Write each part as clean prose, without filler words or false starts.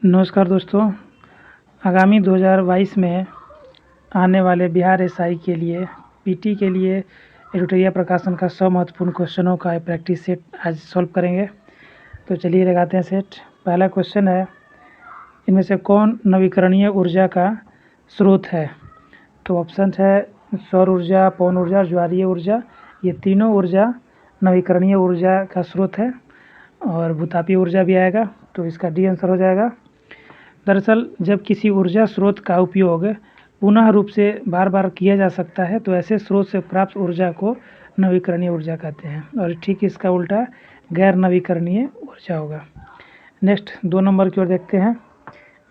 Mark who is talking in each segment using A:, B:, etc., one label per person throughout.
A: नमस्कार दोस्तों। आगामी 2022 में आने वाले बिहार एसआई के लिए पीटी के लिए एडिटोरियल प्रकाशन का 100 महत्वपूर्ण क्वेश्चनों का प्रैक्टिस सेट आज सॉल्व करेंगे। तो चलिए लगाते हैं सेट। पहला क्वेश्चन है, इनमें से कौन नवीकरणीय ऊर्जा का स्रोत है? तो ऑप्शन है सौर ऊर्जा, पवन ऊर्जा और ज्वारीय ऊर्जा। ये तीनों ऊर्जा नवीकरणीय ऊर्जा का स्रोत है और भूतापीय ऊर्जा भी आएगा, तो इसका डी आंसर हो जाएगा। दरअसल जब किसी ऊर्जा स्रोत का उपयोग पुनः रूप से बार बार किया जा सकता है तो ऐसे स्रोत से प्राप्त ऊर्जा को नवीकरणीय ऊर्जा कहते हैं, और ठीक इसका उल्टा गैर नवीकरणीय ऊर्जा होगा। नेक्स्ट 2 नंबर की ओर देखते हैं।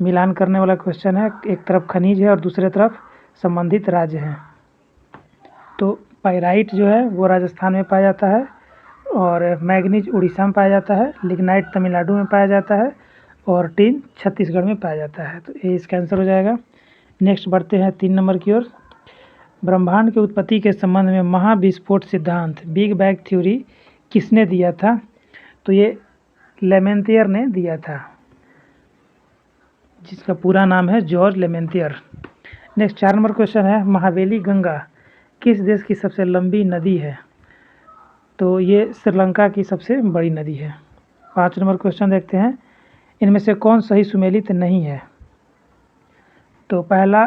A: मिलान करने वाला क्वेश्चन है। एक तरफ खनिज है और दूसरे तरफ संबंधित राज्य हैं। तो पाइराइट जो है वो राजस्थान में पाया जाता है और मैग्नीज उड़ीसा में पाया जाता है, लिग्नाइट तमिलनाडु में पाया जाता है और टिन छत्तीसगढ़ में पाया जाता है। तो ये इसका आंसर हो जाएगा। नेक्स्ट बढ़ते हैं 3 नंबर की ओर। ब्रह्मांड की उत्पत्ति के संबंध में महाविस्फोट सिद्धांत बिग बैंग थ्योरी किसने दिया था? तो ये लेमेंथियर ने दिया था, जिसका पूरा नाम है जॉर्ज लेमेंथियर। नेक्स्ट 4 नंबर क्वेश्चन है, महावेली गंगा किस देश की सबसे लंबी नदी है? तो ये श्रीलंका की सबसे बड़ी नदी है। 5 नंबर क्वेश्चन देखते हैं, इनमें से कौन सही सुमेलित नहीं है? तो पहला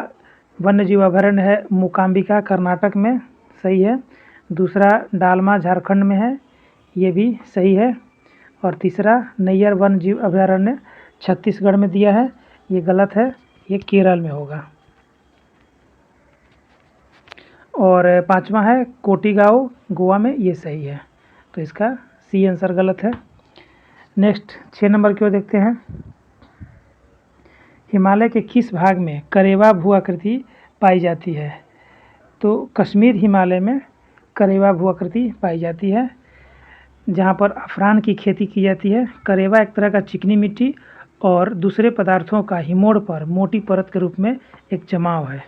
A: वन्य जीव अभयारण्य है मूकाम्बिका कर्नाटक में, सही है। दूसरा डालमा झारखंड में है, ये भी सही है। और तीसरा नैयर वन्य जीव अभयारण्य छत्तीसगढ़ में दिया है, ये गलत है, ये केरल में होगा। और 5वां है कोटिगांव गोवा में, ये सही है। तो इसका सी आंसर गलत है। नेक्स्ट 6 नंबर की ओर देखते हैं। हिमालय के किस भाग में करेवा भू आकृति पाई जाती है? तो कश्मीर हिमालय में करेवा भू आकृति पाई जाती है, जहाँ पर अफरान की खेती की जाती है। करेवा एक तरह का चिकनी मिट्टी और दूसरे पदार्थों का हिमोड़ पर मोटी परत के रूप में एक जमाव है।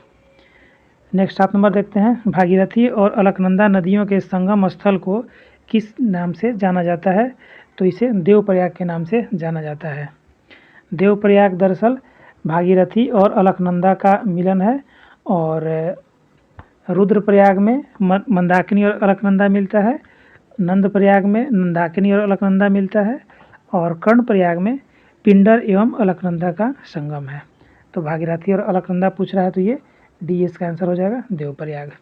A: नेक्स्ट 7 नंबर देखते हैं। भागीरथी और अलकनंदा नदियों के संगम स्थल को किस नाम से जाना जाता है? तो इसे देवप्रयाग के नाम से जाना जाता है। देवप्रयाग दरअसल भागीरथी और अलकनंदा का मिलन है, और रुद्रप्रयाग में मंदाकिनी और अलकनंदा मिलता है, नंदप्रयाग में नंदाकिनी और अलकनंदा मिलता है, और कर्णप्रयाग में पिंडर एवं अलकनंदा का संगम है। तो भागीरथी और अलकनंदा पूछ रहा है, तो ये डी इसका आंसर हो जाएगा, देवप्रयाग।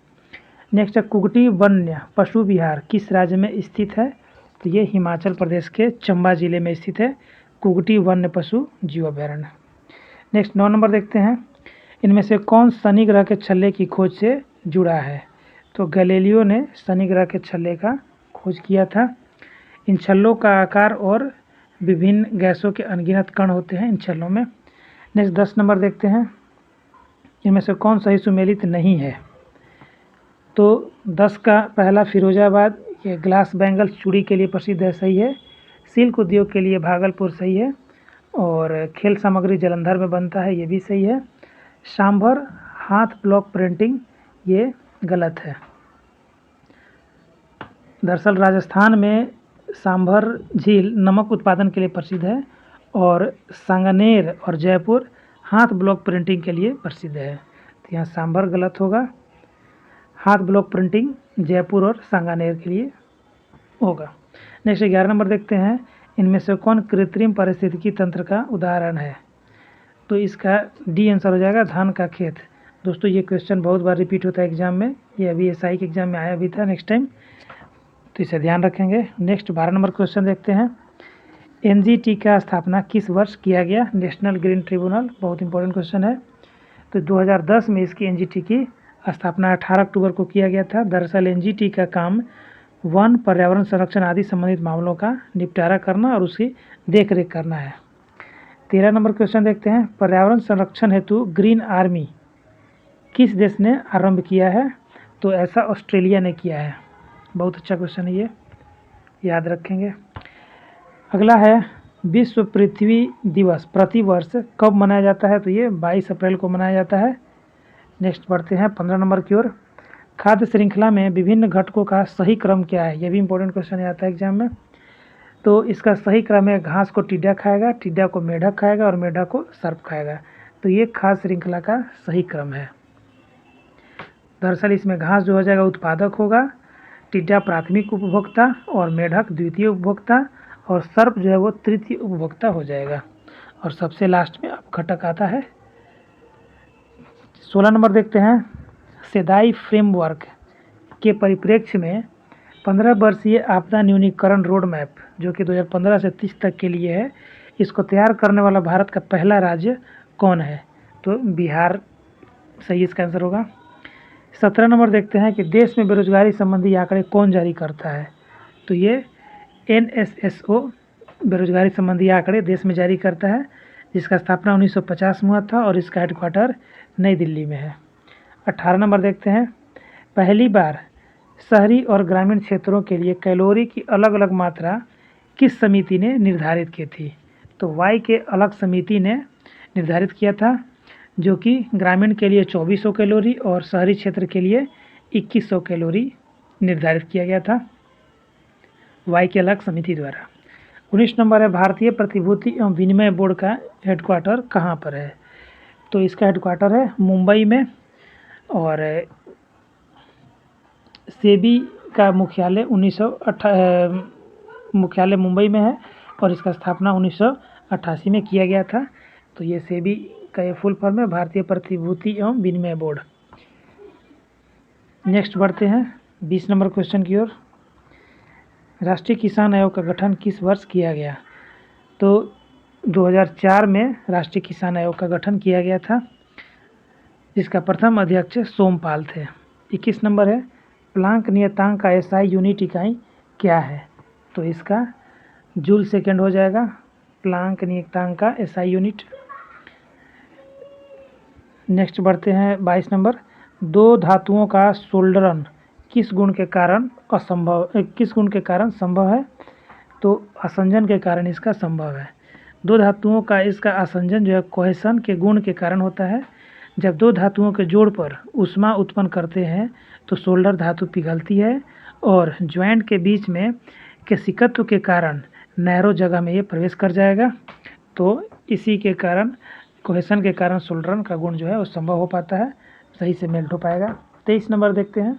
A: नेक्स्ट है कुगटी वन्य पशु विहार किस राज्य में स्थित है? तो ये हिमाचल प्रदेश के चंबा जिले में स्थित है कुगटी वन्य पशु जीव अभयारण्य। नेक्स्ट 9 नंबर देखते हैं। इनमें से कौन शनि ग्रह के छल्ले की खोज से जुड़ा है? तो गैलीलियो ने शनि ग्रह के छल्ले का खोज किया था। इन छल्लों का आकार और विभिन्न गैसों के अनगिनत कण होते हैं इन छल्लों में। नेक्स्ट 10 नंबर देखते हैं। इनमें से कौन सही सुमेलित नहीं है? तो 10 का पहला फिरोजाबाद, ये ग्लास बैंगल्स चूड़ी के लिए प्रसिद्ध है, सही है। सिल्क उद्योग के लिए भागलपुर, सही है। और खेल सामग्री जलंधर में बनता है, ये भी सही है। सांभर हाथ ब्लॉक प्रिंटिंग, ये गलत है। दरअसल राजस्थान में सांभर झील नमक उत्पादन के लिए प्रसिद्ध है, और सांगनेर और जयपुर हाथ ब्लॉक प्रिंटिंग के लिए प्रसिद्ध है। तो यहाँ सांभर गलत होगा, हाथ ब्लॉक प्रिंटिंग जयपुर और सांगानेर के लिए होगा। नेक्स्ट 11 नंबर देखते हैं। इनमें से कौन कृत्रिम पारिस्थितिकी तंत्र का उदाहरण है? तो इसका डी आंसर हो जाएगा, धान का खेत। दोस्तों ये क्वेश्चन बहुत बार रिपीट होता है एग्जाम में, ये अभी एसआई के एग्जाम में आया भी था नेक्स्ट टाइम, तो इसे ध्यान रखेंगे। नेक्स्ट 12 नंबर क्वेश्चन देखते हैं। एनजीटी का स्थापना किस वर्ष किया गया? नेशनल ग्रीन ट्रिब्यूनल, बहुत इंपॉर्टेंट क्वेश्चन है। तो 2010 में इसकी एनजीटी की स्थापना 18 अक्टूबर को किया गया था। दरअसल एनजीटी का काम वन, पर्यावरण संरक्षण आदि संबंधित मामलों का निपटारा करना और उसकी देखरेख करना है। 13 नंबर क्वेश्चन देखते हैं। पर्यावरण संरक्षण हेतु ग्रीन आर्मी किस देश ने आरंभ किया है? तो ऐसा ऑस्ट्रेलिया ने किया है। बहुत अच्छा क्वेश्चन है, ये याद रखेंगे। अगला है विश्व पृथ्वी दिवस प्रतिवर्ष कब मनाया जाता है? तो ये 22 अप्रैल को मनाया जाता है। नेक्स्ट बढ़ते हैं 15 नंबर की ओर। खाद्य श्रृंखला में विभिन्न घटकों का सही क्रम क्या है? ये भी इंपॉर्टेंट क्वेश्चन आता है एग्जाम में। तो इसका सही क्रम है, घास को टिड्डा खाएगा, टिड्डा को मेढक खाएगा और मेढक को सर्प खाएगा। तो ये खाद्य श्रृंखला का सही क्रम है। दरअसल इसमें घास जो हो जाएगा उत्पादक होगा, टिड्डा प्राथमिक उपभोक्ता और मेढक द्वितीय उपभोक्ता और सर्प जो है वो तृतीय उपभोक्ता हो जाएगा। और सबसे लास्ट में अपघटक आता है। 16 नंबर देखते हैं। सेदाई फ्रेमवर्क के परिप्रेक्ष्य में 15 वर्षीय आपदा न्यूनीकरण रोड मैप जो कि 2015 से 30 तक के लिए है, इसको तैयार करने वाला भारत का पहला राज्य कौन है? तो बिहार सही इसका आंसर होगा। 17 नंबर देखते हैं कि देश में बेरोजगारी संबंधी आंकड़े कौन जारी करता है? तो ये NSSO बेरोजगारी संबंधी आंकड़े देश में जारी करता है, जिसका स्थापना 1950 में हुआ था और इसका हेडक्वार्टर नई दिल्ली में है। 18 नंबर देखते हैं। पहली बार शहरी और ग्रामीण क्षेत्रों के लिए कैलोरी की अलग अलग मात्रा किस समिति ने निर्धारित की थी? तो वाई के अलग समिति ने निर्धारित किया था, जो कि ग्रामीण के लिए 2400 कैलोरी और शहरी क्षेत्र के लिए 2100 कैलोरी निर्धारित किया गया था वाई के अलग समिति द्वारा। 19 नंबर है। भारतीय प्रतिभूति एवं विनिमय बोर्ड का हेडक्वार्टर कहाँ पर है? तो इसका हेडक्वार्टर है मुंबई में और सेबी का मुख्यालय मुख्यालय मुंबई में है और इसका स्थापना 1988 में किया गया था। तो ये सेबी का ये फुल फॉर्म है, भारतीय प्रतिभूति एवं विनिमय बोर्ड। नेक्स्ट बढ़ते हैं 20 नंबर क्वेश्चन की ओर। राष्ट्रीय किसान आयोग का गठन किस वर्ष किया गया? तो 2004 में राष्ट्रीय किसान आयोग का गठन किया गया था, जिसका प्रथम अध्यक्ष सोमपाल थे। 21 नंबर है। प्लांक नियतांक का SI यूनिट इकाई क्या है? तो इसका जूल सेकेंड हो जाएगा, प्लांक नियतांक का SI यूनिट। नेक्स्ट बढ़ते हैं 22 नंबर। दो धातुओं का सोल्डरन किस गुण के कारण संभव है? तो आसंजन के कारण इसका संभव है। दो धातुओं का इसका आसंजन जो है कोहेसन के गुण के कारण होता है। जब दो धातुओं के जोड़ पर ऊष्मा उत्पन्न करते हैं तो सोल्डर धातु पिघलती है और ज्वाइंट के बीच में केशिकत्व के कारण नैरो जगह में ये प्रवेश कर जाएगा। तो इसी के कारण कोहेसन के कारण सोल्डरन का गुण जो है वो संभव हो पाता है, सही से मेल्ट हो पाएगा। 23 नंबर देखते हैं।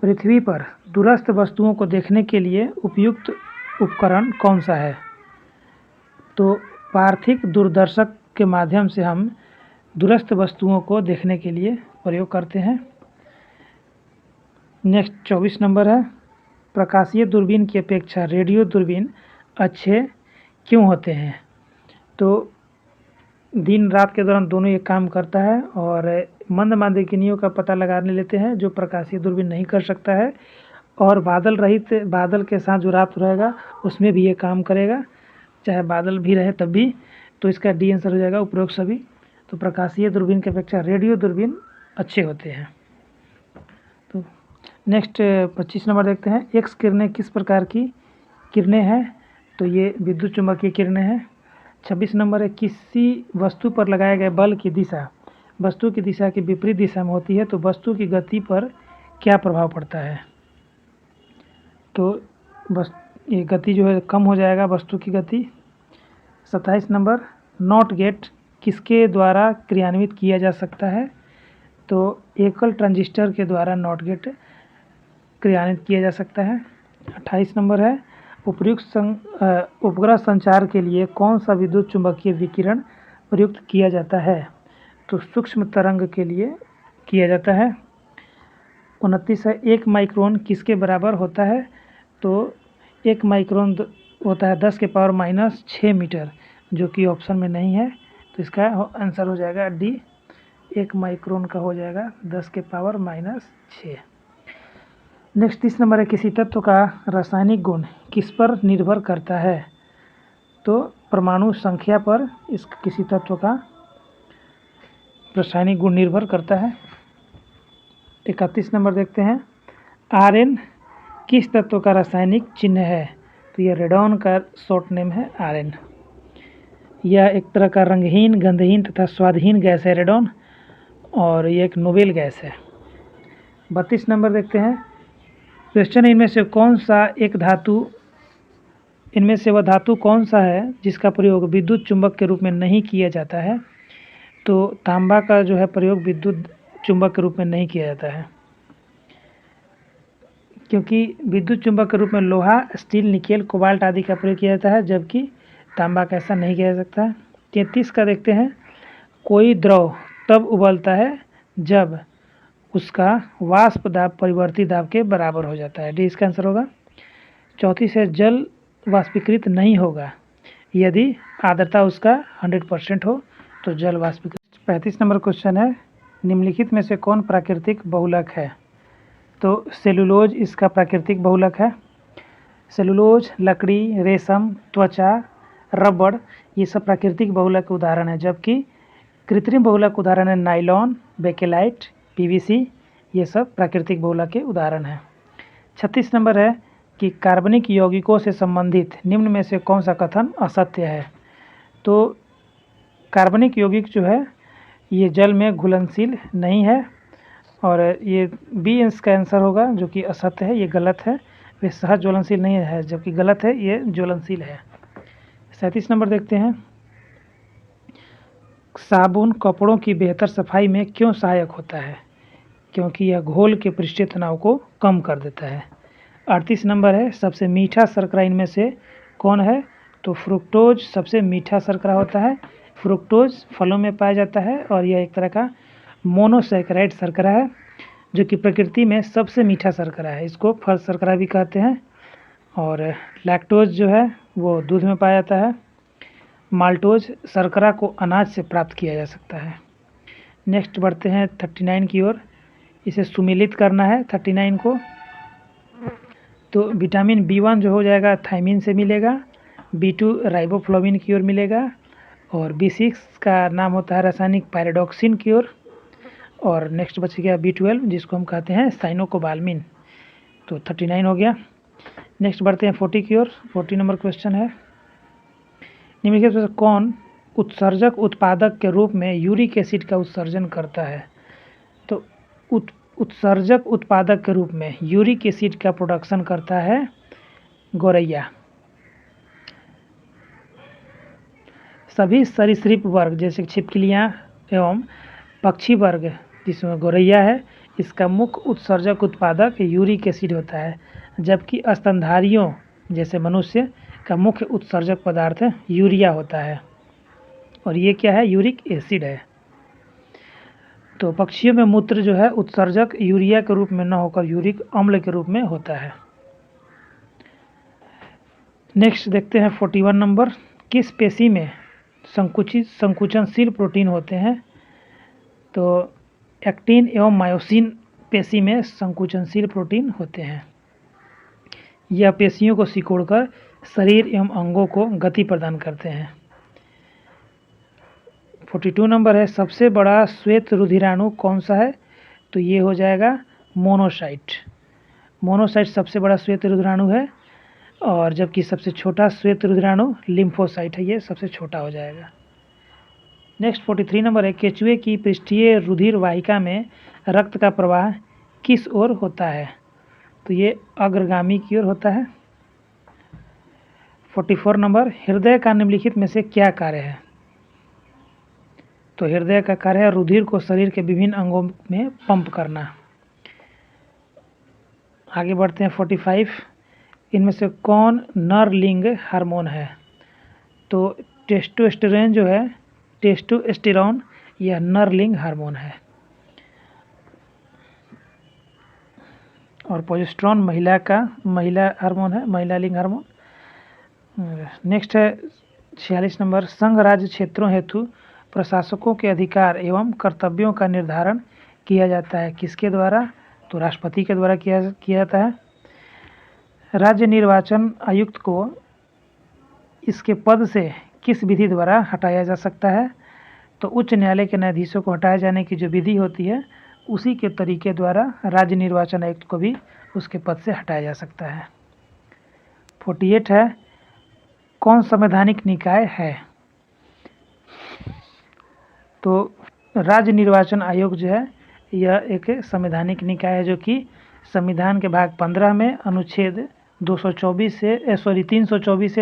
A: पृथ्वी पर दूरस्थ वस्तुओं को देखने के लिए उपयुक्त उपकरण कौन सा है? तो पार्थिव दूरदर्शक के माध्यम से हम दूरस्थ वस्तुओं को देखने के लिए प्रयोग करते हैं। नेक्स्ट 24 नंबर है। प्रकाशीय दूरबीन की अपेक्षा रेडियो दूरबीन अच्छे क्यों होते हैं? तो दिन रात के दौरान दोनों ये काम करता है और मंद माध्यकिनियों का पता लगाने लेते हैं जो प्रकाशीय दूरबीन नहीं कर सकता है, और बादल के साथ जो रात रहेगा उसमें भी ये काम करेगा, चाहे बादल भी रहे तब भी। तो इसका डी आंसर हो जाएगा उपरोक्त सभी। तो प्रकाशीय दूरबीन की अपेक्षा रेडियो दूरबीन अच्छे होते हैं। तो नेक्स्ट 25 नंबर देखते हैं। एक्स किरणें किस प्रकार की किरणें हैं? तो ये विद्युत चुम्बकीय किरणें हैं। 26 नंबर है। किसी वस्तु पर लगाए गए बल की दिशा वस्तु की दिशा की विपरीत दिशा में होती है तो वस्तु की गति पर क्या प्रभाव पड़ता है? तो बस ये गति जो है कम हो जाएगा, वस्तु की गति। 27 नंबर। नॉट गेट किसके द्वारा क्रियान्वित किया जा सकता है? तो एकल ट्रांजिस्टर के द्वारा नॉट गेट क्रियान्वित किया जा सकता है। 28 नंबर है। उपयुक्त उपग्रह संचार के लिए कौन सा विद्युत चुम्बकीय विकिरण प्रयुक्त किया जाता है? तो सूक्ष्म तरंग के लिए किया जाता है। 29 है। 1 माइक्रोन किसके बराबर होता है? तो 1 माइक्रोन होता है 10⁻⁻6 मीटर, जो कि ऑप्शन में नहीं है। तो इसका आंसर हो जाएगा डी। 1 माइक्रोन का हो जाएगा 10⁻⁻6। नेक्स्ट 30 नंबर है। किसी तत्व का रासायनिक गुण किस पर निर्भर करता है? तो परमाणु संख्या पर इस किसी तत्व का रासायनिक गुण निर्भर करता है। 31 नंबर देखते हैं। Rn किस तत्व का रासायनिक चिन्ह है? तो यह रेडॉन का शॉर्ट नेम है Rn। यह एक तरह का रंगहीन, गंधहीन तथा स्वादहीन गैस है रेडॉन, और यह एक नोबेल गैस है। 32 नंबर देखते हैं। क्वेश्चन है, इनमें से वह धातु कौन सा है जिसका प्रयोग विद्युत चुंबक के रूप में नहीं किया जाता है? तो तांबा का जो है प्रयोग विद्युत चुंबक के रूप में नहीं किया जाता है, क्योंकि विद्युत चुंबक के रूप में लोहा, स्टील, निकेल, कोबाल्ट आदि का प्रयोग किया जाता है, जबकि तांबा का ऐसा नहीं किया जा सकता है। 33 का देखते हैं, कोई द्रव तब उबलता है जब उसका वाष्प दाब परिवर्ती दाब के बराबर हो जाता है। डी इसका आंसर होगा। 34 है, जल वाष्पीकृत नहीं होगा यदि आर्द्रता उसका 100% हो तो जल वाष्पीकृत। 35 नंबर क्वेश्चन है, निम्नलिखित में से कौन प्राकृतिक बहुलक है? तो सेलुलोज इसका प्राकृतिक बहुलक है। सेलुलोज, लकड़ी, रेशम, त्वचा, रबड़, ये सब प्राकृतिक बहुलक के उदाहरण है, जबकि कृत्रिम बहुलक उदाहरण है नायलॉन, बेकेलाइट, पीवीसी, ये सब प्राकृतिक बहुलक के उदाहरण हैं। 36 नंबर है कि कार्बनिक यौगिकों से संबंधित निम्न में से कौन सा कथन असत्य है? तो कार्बनिक यौगिक जो है ये जल में घुलनशील नहीं है, और ये बी इसका आंसर होगा, जो कि असत्य है, ये गलत है। वे सहज ज्वलनशील नहीं है, जबकि गलत है, ये ज्वलनशील है। 37 नंबर देखते हैं, साबुन कपड़ों की बेहतर सफाई में क्यों सहायक होता है? क्योंकि यह घोल के पृष्ठीय तनाव को कम कर देता है। 38 नंबर है, सबसे मीठा शर्करा इनमें से कौन है? तो फ्रुक्टोज सबसे मीठा शर्करा होता है। फ्रुक्टोज फलों में पाया जाता है और यह एक तरह का मोनोसैकेराइड शर्करा है, जो कि प्रकृति में सबसे मीठा शर्करा है। इसको फल शर्करा भी कहते हैं। और लैक्टोज जो है वो दूध में पाया जाता है। माल्टोज शर्करा को अनाज से प्राप्त किया जा सकता है। नेक्स्ट बढ़ते हैं 39 की ओर। इसे सुमेलित करना है 39 को। तो विटामिन B1 जो हो जाएगा थायमिन से मिलेगा, B2 राइबोफ्लाविन की ओर मिलेगा, और B6 का नाम होता है रासायनिक पायरोडॉक्सिन की ओर, और नेक्स्ट बच गया B12 जिसको हम कहते हैं साइनोकोबाल्मिन। तो 39 हो गया। नेक्स्ट बढ़ते हैं 40 की ओर। 40 नंबर क्वेश्चन है, निम्नलिखित में से कौन उत्सर्जक उत्पादक के रूप में यूरिक एसिड का उत्सर्जन करता है? तो उत्सर्जक उत्पादक के रूप में यूरिक एसिड का प्रोडक्शन करता है गौरैया। सभी सरीसृप वर्ग जैसे छिपकलियाँ एवं पक्षी वर्ग जिसमें गौरैया है, इसका मुख्य उत्सर्जक उत्पादक यूरिक एसिड होता है, जबकि स्तनधारियों जैसे मनुष्य का मुख्य उत्सर्जक पदार्थ यूरिया होता है, और ये क्या है? यूरिक एसिड है। तो पक्षियों में मूत्र जो है उत्सर्जक यूरिया के रूप में न होकर यूरिक अम्ल के रूप में होता है। नेक्स्ट देखते हैं 41 नंबर, किस पेशी में संकुचनशील प्रोटीन होते हैं? तो एक्टिन एवं मायोसिन पेशी में संकुचनशील प्रोटीन होते हैं। यह पेशियों को सिकोड़कर शरीर एवं अंगों को गति प्रदान करते हैं। 42 नंबर है, सबसे बड़ा श्वेत रुधिराणु कौन सा है? तो ये हो जाएगा मोनोसाइट। मोनोसाइट सबसे बड़ा श्वेत रुधिराणु है, और जबकि सबसे छोटा श्वेत रुधिराणु लिम्फोसाइट है, ये सबसे छोटा हो जाएगा। नेक्स्ट 43 नंबर है, केचुए की पृष्ठीय रुधिर वाहिका में रक्त का प्रवाह किस ओर होता है? तो ये अग्रगामी की ओर होता है। 44 नंबर, हृदय का निम्नलिखित में से क्या कार्य है? तो हृदय का कार्य है रुधिर को शरीर के विभिन्न अंगों में पंप करना। आगे बढ़ते हैं 45, इनमें से कौन नरलिंग हार्मोन है? तो टेस्टोस्टेरोन जो है, टेस्टोस्टेरोन, यह नरलिंग हार्मोन है, और प्रोजेस्टेरोन महिला हार्मोन है, महिला लिंग हार्मोन। नेक्स्ट है 46 नंबर, संघ राज्य क्षेत्रों हेतु प्रशासकों के अधिकार एवं कर्तव्यों का निर्धारण किया जाता है किसके द्वारा? तो राष्ट्रपति के द्वारा किया जाता है। राज्य निर्वाचन आयुक्त को इसके पद से किस विधि द्वारा हटाया जा सकता है? तो उच्च न्यायालय के न्यायाधीशों को हटाए जाने की जो विधि होती है उसी के तरीके द्वारा राज्य निर्वाचन आयुक्त को भी उसके पद से हटाया जा सकता है। 48 है, कौन संवैधानिक निकाय है? तो राज्य निर्वाचन आयोग जो है यह एक संवैधानिक निकाय है, जो कि संविधान के भाग 15 में अनुच्छेद 324 से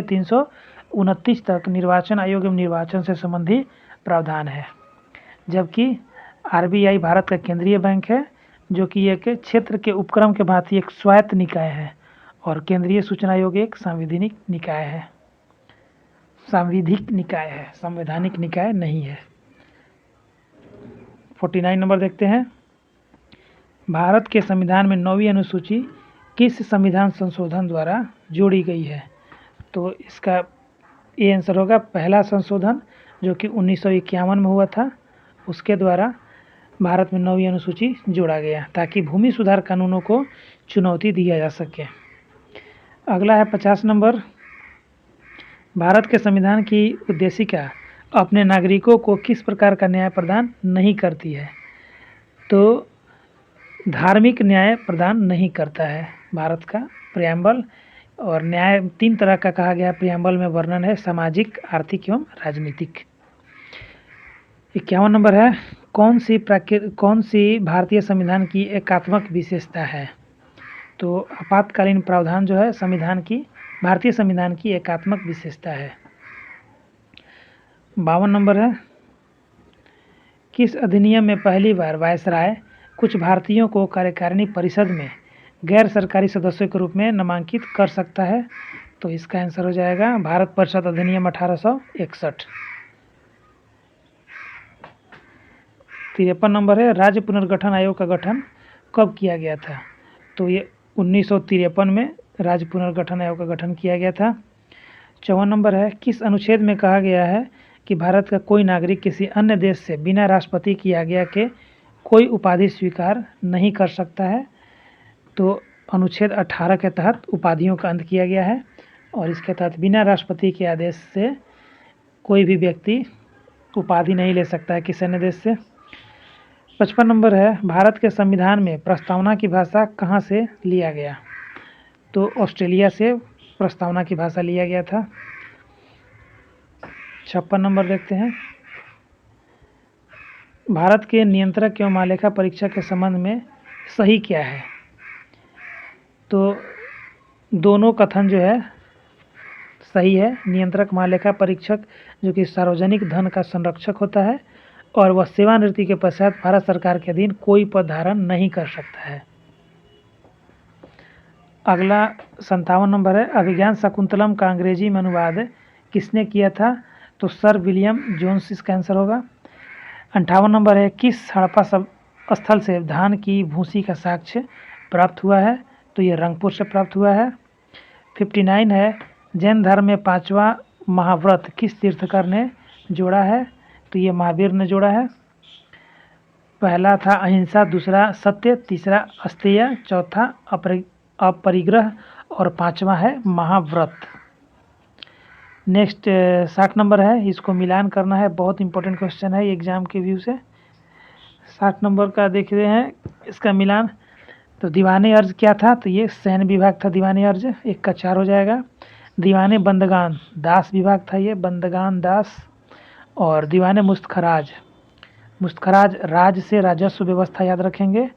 A: 329 तक निर्वाचन आयोग एवं निर्वाचन से संबंधी प्रावधान है। जबकि आरबीआई भारत का केंद्रीय बैंक है, जो कि एक क्षेत्र के उपक्रम के भांति एक स्वायत्त निकाय है, और केंद्रीय सूचना आयोग एक संवैधानिक निकाय नहीं है। 49 नंबर देखते हैं। भारत के संविधान में 9वीं अनुसूची किस संविधान संशोधन द्वारा जोड़ी गई है? तो इसका ये आंसर होगा पहला संशोधन, जो कि 1951 में हुआ था। उसके द्वारा भारत में 9वीं अनुसूची जोड़ा गया ताकि भूमि सुधार कानूनों को चुनौती दिया जा सके। अगला है 50 नंबर। भारत के संविधान की उद्देशिका अपने नागरिकों को किस प्रकार का न्याय प्रदान नहीं करती है? तो धार्मिक न्याय प्रदान नहीं करता है भारत का प्रियम्बल। और न्याय 3 तरह का कहा गया प्रियम्बल में वर्णन है, सामाजिक, आर्थिक एवं राजनीतिक। 51 नंबर है। कौन सी भारतीय संविधान की एकात्मक विशेषता है? तो आपातकालीन प्रावधान जो है भारतीय संविधान की एकात्मक विशेषता है। 52 नंबर है। किस अधिनियम में पहली बार वायसराय कुछ भारतीयों को कार्यकारिणी परिषद में गैर सरकारी सदस्यों के रूप में नामांकित कर सकता है? तो इसका आंसर हो जाएगा भारत परिषद अधिनियम 1861। 53 नंबर है। राज्य पुनर्गठन आयोग का गठन कब किया गया था? तो ये 1953 में राज्य पुनर्गठन आयोग का गठन किया गया था। 54 नंबर है। किस अनुच्छेद में कहा गया है कि भारत का कोई नागरिक किसी अन्य देश से बिना राष्ट्रपति की आज्ञा के कोई उपाधि स्वीकार नहीं कर सकता है? तो अनुच्छेद 18 के तहत उपाधियों का अंत किया गया है, और इसके तहत बिना राष्ट्रपति के आदेश से कोई भी व्यक्ति उपाधि नहीं ले सकता है किसी अन्य देश से। 55 नंबर है। भारत के संविधान में प्रस्तावना की भाषा कहाँ से लिया गया? तो ऑस्ट्रेलिया से प्रस्तावना की भाषा लिया गया था। 56 नंबर देखते हैं। भारत के नियंत्रक एवं महालेखा परीक्षक के संबंध में सही क्या है? तो दोनों कथन जो है सही है। नियंत्रक महालेखा परीक्षक जो कि सार्वजनिक धन का संरक्षक होता है, और वह सेवानिवृत्ति के पश्चात भारत सरकार के अधीन कोई पद धारण नहीं कर सकता है। अगला 57 नंबर है। अभिज्ञान शाकुंतलम का अंग्रेजी में अनुवाद किसने किया था? तो सर विलियम जोन्स इसका आंसर होगा। 58 नंबर है। किस हड़प्पा स्थल से धान की भूसी का साक्ष्य प्राप्त हुआ है? तो ये रंगपुर से प्राप्त हुआ है। 59 है। जैन धर्म में 5वां महाव्रत किस तीर्थकर ने जोड़ा है? तो ये महावीर ने जोड़ा है। पहला था अहिंसा, दूसरा सत्य, तीसरा अस्तेय, चौथा अपरिग्रह, और 5वां है महाव्रत। नेक्स्ट 60 नंबर है। इसको मिलान करना है, बहुत इंपॉर्टेंट क्वेश्चन है एग्जाम के व्यू से। 60 नंबर का देख रहे हैं इसका मिलान। तो दीवाने अर्ज क्या था? तो ये सैन्य विभाग था दीवाने अर्ज, 1 का 4 हो जाएगा। दीवाने बंदगान दास विभाग था, ये बंदगान दास। और दीवाने मुस्तखराज राज से राजस्व व्यवस्था याद रखेंगे।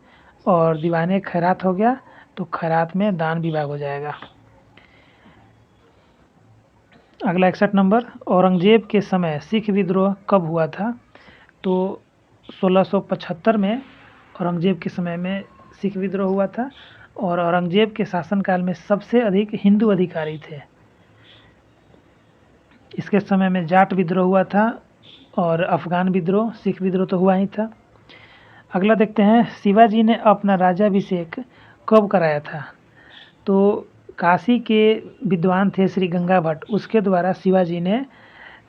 A: और दीवाने खैरात हो गया, तो खैरात में दान विभाग हो जाएगा। अगला 61 नंबर। औरंगजेब के समय सिख विद्रोह कब हुआ था? तो 1675 में औरंगजेब के समय में सिख विद्रोह हुआ था, और औरंगजेब के शासनकाल में सबसे अधिक हिंदू अधिकारी थे। इसके समय में जाट विद्रोह हुआ था, और अफगान विद्रोह, सिख विद्रोह तो हुआ ही था। अगला देखते हैं। शिवाजी ने अपना राज्याभिषेक कब कराया था? तो काशी के विद्वान थे श्री गंगा भट्ट, उसके द्वारा शिवाजी ने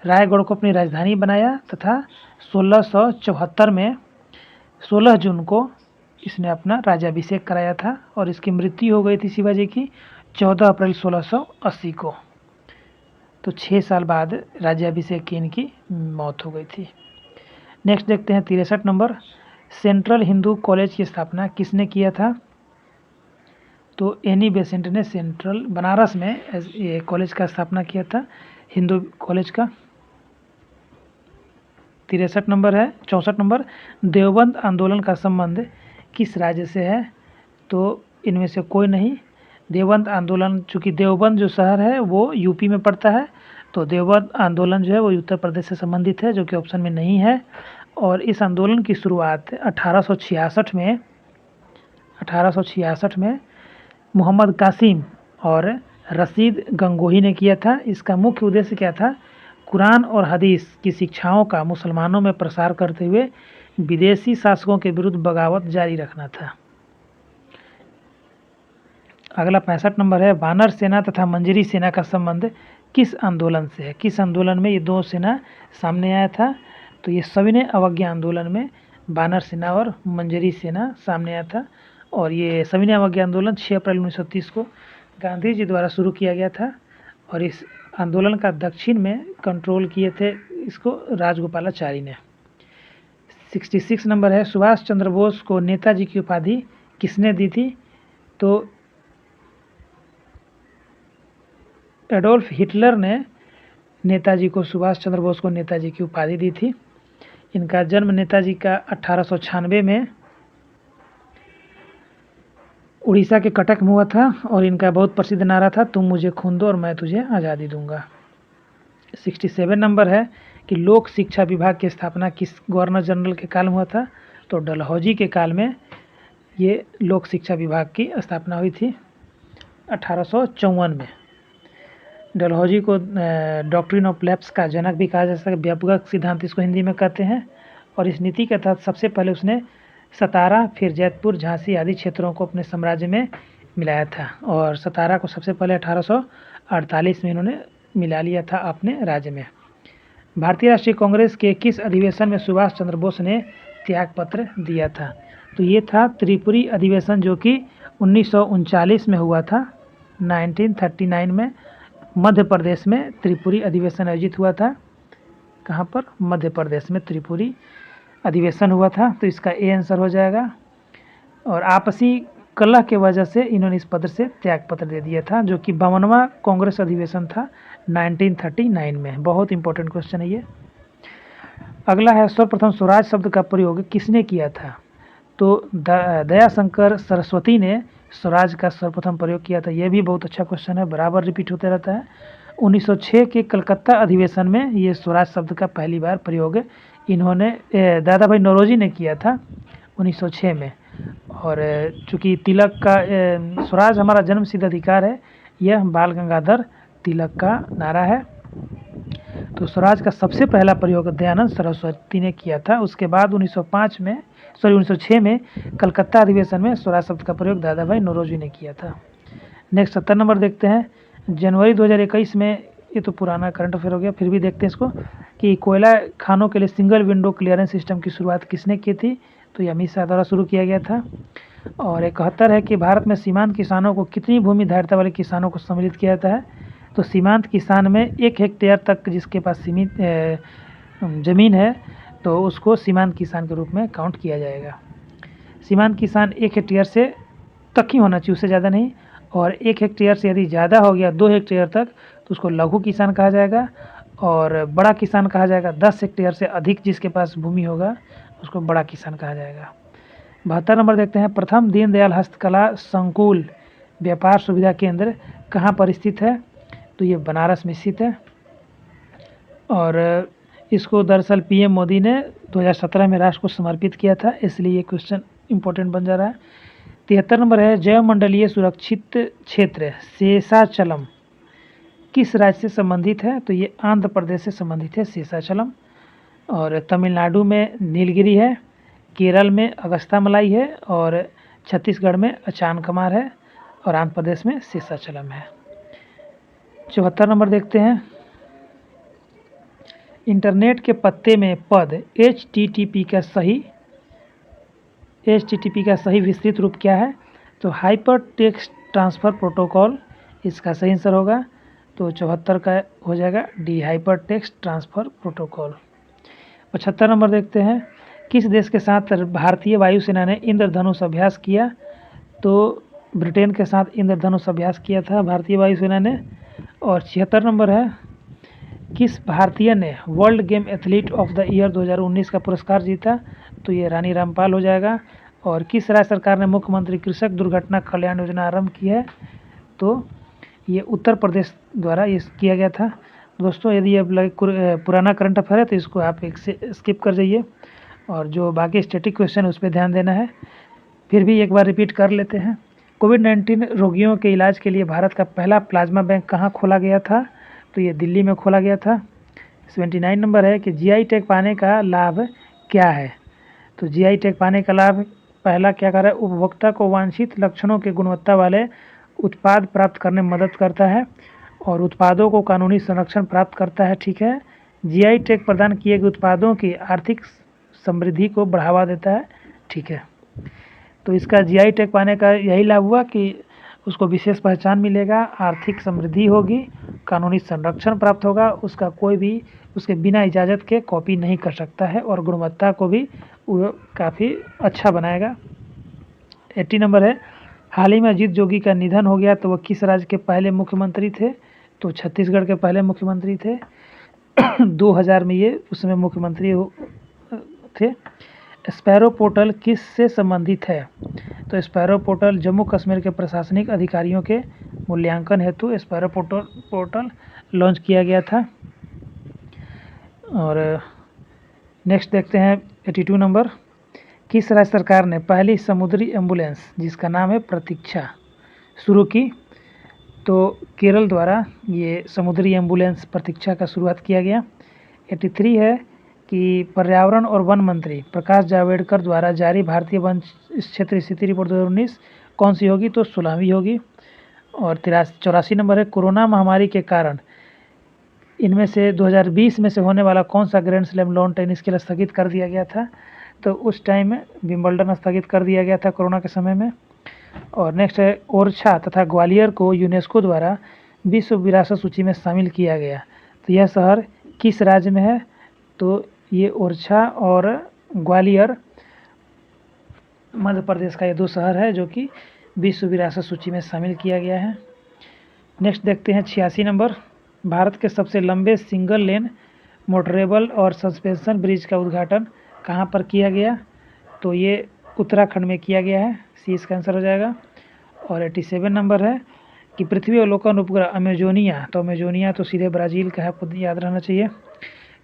A: रायगढ़ को अपनी राजधानी बनाया, तथा 1674 में 16 जून को इसने अपना राज्याभिषेक कराया था, और इसकी मृत्यु हो गई थी शिवाजी की 14 अप्रैल 1680 को। तो 6 साल बाद राज्याभिषेक की इनकी मौत हो गई थी। नेक्स्ट देखते हैं 63 नंबर। सेंट्रल हिंदू कॉलेज की स्थापना किसने किया था? तो एनी बेसेंट ने सेंट्रल बनारस में ये कॉलेज का स्थापना किया था, हिंदू कॉलेज का। 63 नंबर है। 64 नंबर। देवबंद आंदोलन का संबंध किस राज्य से है? तो इनमें से कोई नहीं। देवबंद आंदोलन, चूँकि देवबंद जो शहर है वो यूपी में पड़ता है, तो देवबंद आंदोलन जो है वो उत्तर प्रदेश से संबंधित है, जो कि ऑप्शन में नहीं है। और इस आंदोलन की शुरुआत 1866 में मोहम्मद कासिम और रशीद गंगोही ने किया था। इसका मुख्य उद्देश्य क्या था? कुरान और हदीस की शिक्षाओं का मुसलमानों में प्रसार करते हुए विदेशी शासकों के विरुद्ध बगावत जारी रखना था। अगला 65 नंबर है, वानर सेना तथा मंजरी सेना का संबंध किस आंदोलन से है? किस आंदोलन में ये दो सेना सामने आया था? तो ये सविनय अवज्ञा आंदोलन में वानर सेना और मंजरी सेना सामने आया था। और ये सविनय अवज्ञा आंदोलन 6 अप्रैल 1930 को गांधी जी द्वारा शुरू किया गया था। और इस आंदोलन का दक्षिण में कंट्रोल किए थे इसको राजगोपालाचारी ने। 66 नंबर है, सुभाष चंद्र बोस को नेताजी की उपाधि किसने दी थी? तो एडोल्फ हिटलर ने नेताजी को, सुभाष चंद्र बोस को नेताजी की उपाधि दी थी। इनका जन्म नेताजी का 1896 में उड़ीसा के कटक में हुआ था। और इनका बहुत प्रसिद्ध नारा था, तुम मुझे खून दो और मैं तुझे आज़ादी दूंगा। 67 नंबर है कि लोक शिक्षा विभाग की स्थापना किस गवर्नर जनरल के काल में हुआ था? तो डलहौजी के काल में ये लोक शिक्षा विभाग की स्थापना हुई थी 1854 में। डलहौजी को डॉक्ट्रिन ऑफ लैप्स का जनक भी कहा जा सकता है, व्यापक सिद्धांत इसको हिंदी में कहते हैं। और इस नीति के तहत सबसे पहले उसने सतारा, फिर जैतपुर, झांसी आदि क्षेत्रों को अपने साम्राज्य में मिलाया था। और सतारा को सबसे पहले 1848 में इन्होंने मिला लिया था अपने राज्य में। भारतीय राष्ट्रीय कांग्रेस के किस अधिवेशन में सुभाष चंद्र बोस ने त्यागपत्र दिया था? तो ये था त्रिपुरी अधिवेशन, जो कि 1939 में हुआ था। 1939 में मध्य प्रदेश में त्रिपुरी अधिवेशन आयोजित हुआ था। कहाँ पर? मध्य प्रदेश में त्रिपुरी अधिवेशन हुआ था। तो इसका ए आंसर हो जाएगा। और आपसी कलह के वजह से इन्होंने इस पद से त्यागपत्र दे दिया था, जो कि 52वां कांग्रेस अधिवेशन था 1939 में। बहुत इंपॉर्टेंट क्वेश्चन है ये। अगला है, सर्वप्रथम स्वराज शब्द का प्रयोग किसने किया था? तो दयाशंकर सरस्वती ने स्वराज का सर्वप्रथम प्रयोग किया था। यह भी बहुत अच्छा क्वेश्चन है, बराबर रिपीट होते रहता है। 1906 के कलकत्ता अधिवेशन में ये स्वराज शब्द का पहली बार प्रयोग इन्होंने दादा भाई नौरोजी ने किया था 1906 में। और चूँकि तिलक का स्वराज हमारा जन्मसिद्ध अधिकार है, यह बाल गंगाधर तिलक का नारा है। तो स्वराज का सबसे पहला प्रयोग दयानंद सरस्वती ने किया था। उसके बाद 1906 में कलकत्ता अधिवेशन में स्वराज शब्द का प्रयोग दादा भाई नौरोजी ने किया था। नेक्स्ट 70 नंबर देखते हैं। जनवरी 2021 में, ये तो पुराना करंट अफेयर हो गया, फिर भी देखते हैं इसको, कि कोयला खानों के लिए सिंगल विंडो क्लियरेंस सिस्टम की शुरुआत किसने की थी? तो ये अमित शाह द्वारा शुरू किया गया था। और 71 है कि भारत में सीमांत किसानों को कितनी भूमि धारिता वाले किसानों को सम्मिलित किया जाता है? तो सीमांत किसान में 1 हेक्टेयर तक जिसके पास सीमित ज़मीन है, तो उसको सीमांत किसान के रूप में काउंट किया जाएगा। सीमांत किसान 1 हेक्टेयर से तक ही होना चाहिए, उससे ज़्यादा नहीं। और 1 हेक्टेयर से यदि ज़्यादा हो गया 2 हेक्टेयर तक, तो उसको लघु किसान कहा जाएगा। और बड़ा किसान कहा जाएगा 10 हेक्टेयर से अधिक जिसके पास भूमि होगा, उसको बड़ा किसान कहा जाएगा। 72 नंबर देखते हैं। प्रथम दीनदयाल हस्तकला संकुल व्यापार सुविधा केंद्र कहाँ पर स्थित है? तो ये बनारस में स्थित है। और इसको दरअसल पीएम मोदी ने 2017 में राष्ट्र को समर्पित किया था, इसलिए ये क्वेश्चन इंपॉर्टेंट बन जा रहा है। 73 नंबर है, जैवमंडलीय सुरक्षित क्षेत्र शेषाचलम किस राज्य से संबंधित है? तो ये आंध्र प्रदेश से संबंधित है शेषाचलम। और तमिलनाडु में नीलगिरी है, केरल में अगस्त्यामलाई है, और छत्तीसगढ़ में अचानकमार है, और आंध्र प्रदेश में शेषाचलम है। 74 नंबर देखते हैं। इंटरनेट के पत्ते में पद HTTP का सही विस्तृत रूप क्या है? तो हाइपर टेक्स्ट ट्रांसफ़र प्रोटोकॉल इसका सही आंसर होगा। तो 74 का हो जाएगा D, hyper text transfer protocol. 75 number देखते हैं। किस देश के साथ भारतीय वायुसेना ने इंद्रधनुष अभ्यास किया? तो ब्रिटेन के साथ इंद्रधनुष अभ्यास किया था भारतीय वायुसेना ने। और 76 नंबर है, किस भारतीय ने world game athlete of the year 2019 का पुरस्कार जीता? तो ये रानी रामपाल हो जाएगा। और किस राज्य सरकार ने मुख्यमंत्री कृषक दुर्घटना कल्याण योजना आरंभ की है? तो ये उत्तर प्रदेश द्वारा ये किया गया था। दोस्तों यदि अब पुराना करंट अफेयर है तो इसको आप एक से स्किप कर जाइए और जो बाकी स्टैटिक क्वेश्चन उस पर ध्यान देना है। फिर भी एक बार रिपीट कर लेते हैं। कोविड-19 रोगियों के इलाज के लिए भारत का पहला प्लाज्मा बैंक कहाँ खोला गया था? तो ये दिल्ली में खोला गया था। 79 नंबर है कि जीआई टैग पाने का लाभ क्या है? तो जीआई टैग पाने का लाभ पहला क्या कर रहा है? उपभोक्ता को वांछित लक्षणों के गुणवत्ता वाले उत्पाद प्राप्त करने में मदद करता है और उत्पादों को कानूनी संरक्षण प्राप्त करता है। ठीक है, जीआई टैग प्रदान किए गए उत्पादों की आर्थिक समृद्धि को बढ़ावा देता है। ठीक है, तो इसका जीआई टैग पाने का यही लाभ हुआ कि उसको विशेष पहचान मिलेगा, आर्थिक समृद्धि होगी, कानूनी संरक्षण प्राप्त होगा, उसका कोई भी उसके बिना इजाज़त के कॉपी नहीं कर सकता है और गुणवत्ता को भी वो काफ़ी अच्छा बनाएगा। 80 नंबर है, हाल ही में अजीत जोगी का निधन हो गया तो वो किस राज्य के पहले मुख्यमंत्री थे? तो छत्तीसगढ़ के पहले मुख्यमंत्री थे। 2000 में ये उस समय मुख्यमंत्री थे। स्पैरो पोर्टल किस से संबंधित है? तो स्पैरो पोर्टल जम्मू कश्मीर के प्रशासनिक अधिकारियों के मूल्यांकन हेतु स्पैरो पोर्टल लॉन्च किया गया था। और नेक्स्ट देखते हैं 82 नंबर, किस राज्य सरकार ने पहली समुद्री एम्बुलेंस जिसका नाम है प्रतीक्षा शुरू की? तो केरल द्वारा ये समुद्री एम्बुलेंस प्रतीक्षा का शुरुआत किया गया। 83 है कि पर्यावरण और वन मंत्री प्रकाश जावड़ेकर द्वारा जारी भारतीय वन क्षेत्र स्थिति रिपोर्ट 2019 कौन सी होगी? तो 16वीं होगी। और 84 नंबर है, कोरोना महामारी के कारण इनमें से 2020 में से होने वाला कौन सा ग्रैंड स्लैम लॉन टेनिस के लिए स्थगित कर दिया गया था? तो उस टाइम में विंबलडन स्थगित कर दिया गया था कोरोना के समय में। और नेक्स्ट है, ओरछा तथा ग्वालियर को यूनेस्को द्वारा विश्व विरासत सूची में शामिल किया गया तो यह शहर किस राज्य में है? तो ये ओरछा और ग्वालियर मध्य प्रदेश का ये दो शहर है जो कि विश्व विरासत सूची में शामिल किया गया है। नेक्स्ट देखते हैं 86 नंबर, भारत के सबसे लंबे सिंगल लेन मोटरेबल और सस्पेंशन ब्रिज का उद्घाटन कहाँ पर किया गया? तो ये उत्तराखंड में किया गया है, सी इसका आंसर हो जाएगा। और 87 नंबर है कि पृथ्वी अवलोकन उपग्रह अमेजोनिया, तो अमेजोनिया तो सीधे ब्राज़ील का है, याद रहना चाहिए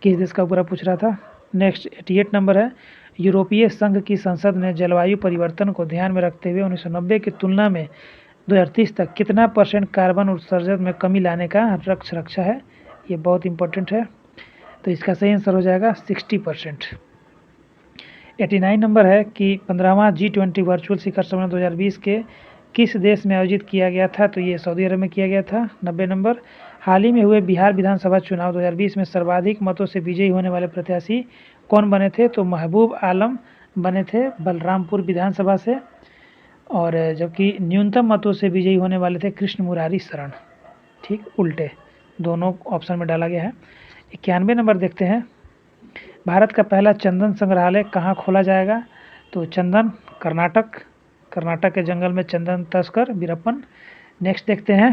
A: किस देश का उपग्रह पूछ रहा था। नेक्स्ट 88 नंबर है, यूरोपीय संघ की संसद ने जलवायु परिवर्तन को ध्यान में रखते हुए 1990 की तुलना में 2030 तक कितना % कार्बन उत्सर्जन में कमी लाने का लक्ष्य रखा है? ये बहुत इंपॉर्टेंट है, तो इसका सही आंसर हो जाएगा 60%। 89 नंबर है कि 15वां G20 वर्चुअल शिखर सम्मेलन 2020 के किस देश में आयोजित किया गया था? तो ये सऊदी अरब में किया गया था। 90 नंबर, हाल ही में हुए बिहार विधानसभा चुनाव 2020 में सर्वाधिक मतों से विजयी होने वाले प्रत्याशी कौन बने थे? तो महबूब आलम बने थे बलरामपुर विधानसभा से, और जबकि न्यूनतम मतों से विजयी होने वाले थे कृष्ण मुरारी शरण। ठीक, उल्टे दोनों ऑप्शन में डाला गया है। 91 नंबर देखते हैं, भारत का पहला चंदन संग्रहालय कहाँ खोला जाएगा? तो चंदन कर्नाटक के जंगल में चंदन तस्कर वीरप्पन। नेक्स्ट देखते हैं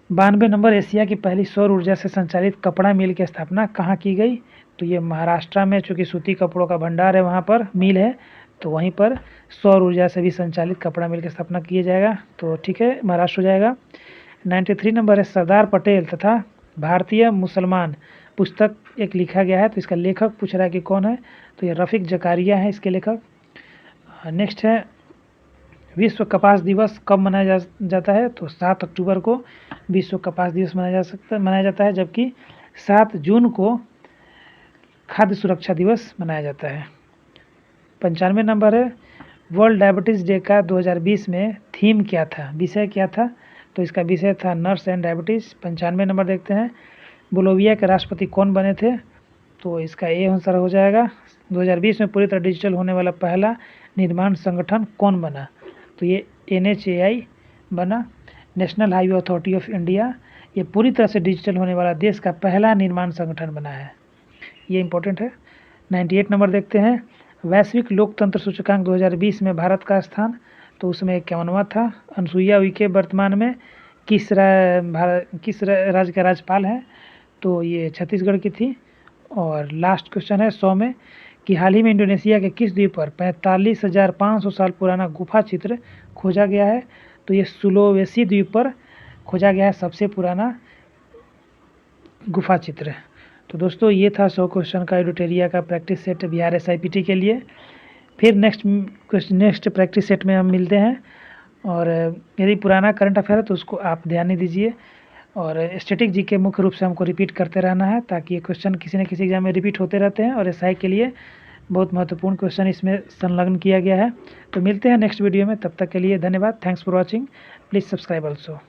A: 92 नंबर, एशिया की पहली सौर ऊर्जा से संचालित कपड़ा मिल की स्थापना कहाँ की गई? तो ये महाराष्ट्र में, चूँकि सूती कपड़ों का भंडार है वहाँ पर मिल है, तो वहीं पर सौर ऊर्जा से भी संचालित कपड़ा मिल की स्थापना किया जाएगा। तो ठीक है, महाराष्ट्र हो जाएगा। 93 नंबर है, सरदार पटेल तथा भारतीय मुसलमान पुस्तक एक लिखा गया है, तो इसका लेखक पूछ रहा है कि कौन है? तो ये रफ़ीक जकारिया है इसके लेखक। नेक्स्ट है, विश्व कपास दिवस कब मनाया जाता है? तो 7 अक्टूबर को विश्व कपास दिवस मनाया जाता है, जबकि 7 जून को खाद्य सुरक्षा दिवस मनाया जाता है। 95 नंबर है, वर्ल्ड डायबिटीज़ डे का 2020 में थीम क्या था, विषय क्या था? तो इसका विषय था नर्स एंड डायबिटीज़। 95 नंबर देखते हैं, बोलोविया के राष्ट्रपति कौन बने थे? तो इसका ए आंसर हो जाएगा। 2020 में पूरी तरह डिजिटल होने वाला पहला निर्माण संगठन कौन बना? तो ये NHAI बना, national highway authority of India. ये पूरी तरह से डिजिटल होने वाला देश का पहला निर्माण संगठन बना है, ये इंपॉर्टेंट है। 98 नंबर देखते हैं, वैश्विक लोकतंत्र सूचकांक 2020 में भारत का स्थान, तो उसमें 51वां था। अनसुईया उइके वर्तमान में किस राज्य का राज्यपाल है? तो ये छत्तीसगढ़ की थी। और लास्ट क्वेश्चन है 100 में, कि हाल ही में इंडोनेशिया के किस द्वीप पर 45,500 साल पुराना गुफा चित्र खोजा गया है? तो ये सुलोवेसी द्वीप पर खोजा गया है सबसे पुराना गुफा चित्र। तो दोस्तों ये था 100 क्वेश्चन का एडुटेरिया का प्रैक्टिस सेट बिहार SIPT के लिए। फिर नेक्स्ट प्रैक्टिस सेट में हम मिलते हैं, और यदि पुराना करंट अफेयर है तो उसको आप ध्यान नहीं दीजिए, और स्टैटिक जीके मुख्य रूप से हमको रिपीट करते रहना है, ताकि ये क्वेश्चन किसी न किसी एग्जाम में रिपीट होते रहते हैं, और SI के लिए बहुत महत्वपूर्ण क्वेश्चन इसमें संलग्न किया गया है। तो मिलते हैं नेक्स्ट वीडियो में, तब तक के लिए धन्यवाद। Thanks for watching, please subscribe also.